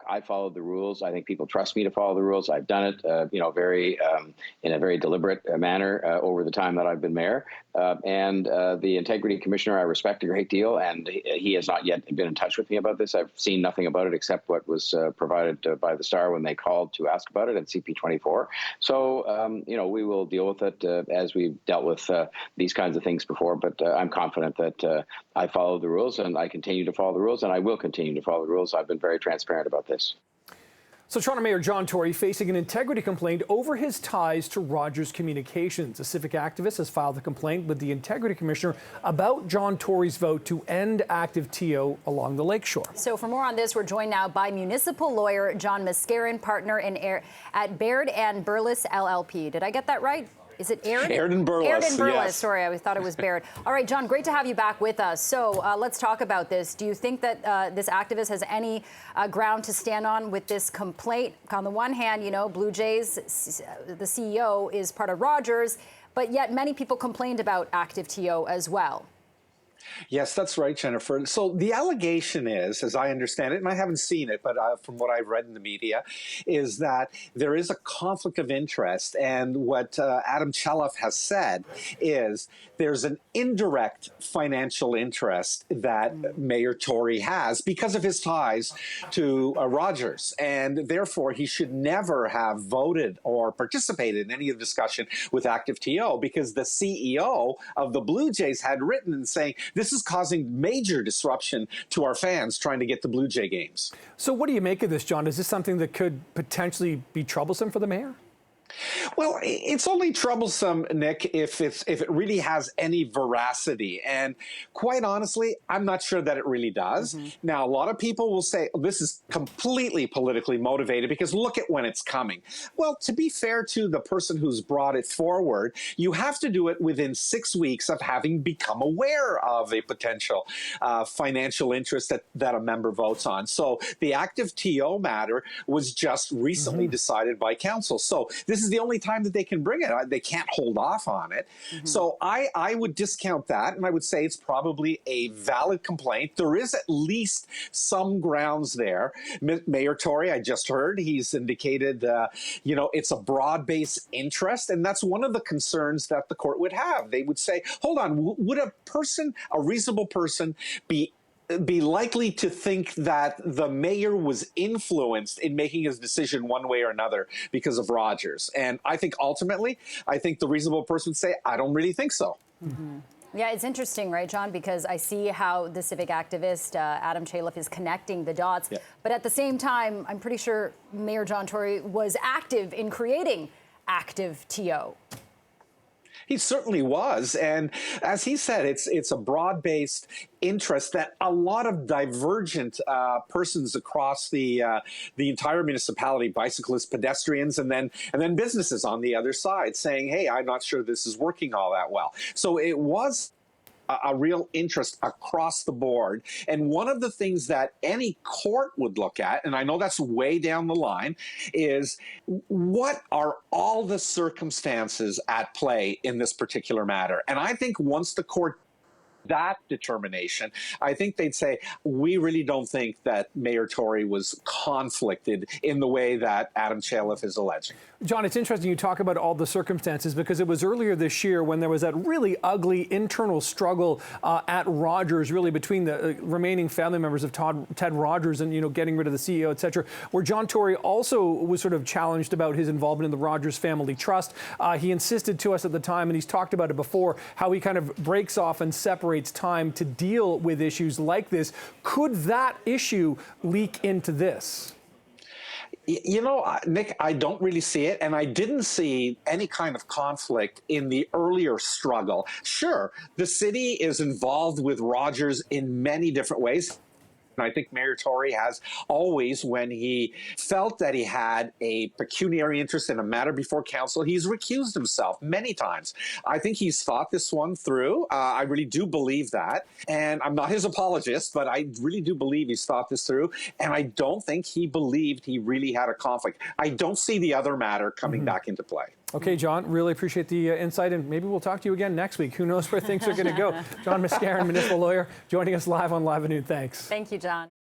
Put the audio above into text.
I followed the rules. I think people trust me to follow the rules. I've done it, very in a very deliberate manner over the time that I've been mayor. And the integrity commissioner, I respect a great deal, and he has not yet been in touch with me about this. I've seen nothing about it except what was provided by the Star when they called to ask about it at CP24. So, we will deal with it as we've dealt with these kinds of things before. But I'm confident that I follow the rules, and I continue to follow the rules, and I will continue to follow the rules. I've been very transparent about this. So Toronto Mayor John Tory facing an integrity complaint over his ties to Rogers Communications. A civic activist has filed a complaint with the Integrity Commissioner about John Tory's vote to end active TO along the lakeshore. So for more on this, we're joined now by municipal lawyer John Mascarin, partner at Baird and Burles LLP. Did I get that right? Is it Aaron? Aaron Burles. Aaron Burles, yes. Sorry, I thought it was Baird. All right, John, great to have you back with us. So let's talk about this. Do you think that this activist has any ground to stand on with this complaint? On the one hand, Blue Jays, the CEO is part of Rogers, but yet many people complained about active TO as well. Yes, that's right, Jennifer. So the allegation is, as I understand it, and I haven't seen it, but from what I've read in the media, is that there is a conflict of interest. And what Adam Chelliff has said is there's an indirect financial interest that Mayor Tory has because of his ties to Rogers. And therefore, he should never have voted or participated in any of the discussion with active TO because the CEO of the Blue Jays had written and saying, this is causing major disruption to our fans trying to get to Blue Jay games. So what do you make of this, John? Is this something that could potentially be troublesome for the mayor? Well, it's only troublesome, Nick, if it really has any veracity. And quite honestly, I'm not sure that it really does. Now, a lot of people will say, oh, this is completely politically motivated because look at when it's coming. Well, to be fair to the person who's brought it forward, you have to do it within 6 weeks of having become aware of a potential financial interest that a member votes on. So the active TO matter was just recently decided by council. So this is the only time that they can bring it. They can't hold off on it. So I would discount that, and I would say it's probably a valid complaint. There is at least some grounds there. Mayor Tory, I just heard, he's indicated, it's a broad-based interest, and that's one of the concerns that the court would have. They would say, hold on, would a reasonable person be likely to think that the mayor was influenced in making his decision one way or another because of Rogers? And I think ultimately, the reasonable person would say, I don't really think so. Yeah, it's interesting, right, John, because I see how the civic activist, Adam Chelliff, is connecting the dots. Yeah. But at the same time, I'm pretty sure Mayor John Tory was active in creating active TO. He certainly was. And as he said, it's a broad-based interest that a lot of divergent persons across the entire municipality, bicyclists, pedestrians, and then businesses on the other side saying, hey, I'm not sure this is working all that well. So it was a real interest across the board. And one of the things that any court would look at, and I know that's way down the line, is what are all the circumstances at play in this particular matter? And I think once the court that determination, I think they'd say, we really don't think that Mayor Tory was conflicted in the way that Adam Chelliff is alleging. John, it's interesting you talk about all the circumstances because it was earlier this year when there was that really ugly internal struggle at Rogers, really between the remaining family members of Ted Rogers and, getting rid of the CEO, et cetera, where John Tory also was sort of challenged about his involvement in the Rogers Family Trust. He insisted to us at the time, and he's talked about it before, how he kind of breaks off and separates time to deal with issues like this. Could that issue leak into this? Nick, I don't really see it, and I didn't see any kind of conflict in the earlier struggle. Sure, the city is involved with Rogers in many different ways. And I think Mayor Tory has always, when he felt that he had a pecuniary interest in a matter before council, he's recused himself many times. I think he's thought this one through. I really do believe that. And I'm not his apologist, but I really do believe he's thought this through. And I don't think he believed he really had a conflict. I don't see the other matter coming back into play. Okay, John, really appreciate the insight, and maybe we'll talk to you again next week. Who knows where things are going to go. John Mascarin, municipal lawyer, joining us live on Live at Noon. Thanks. Thank you, John.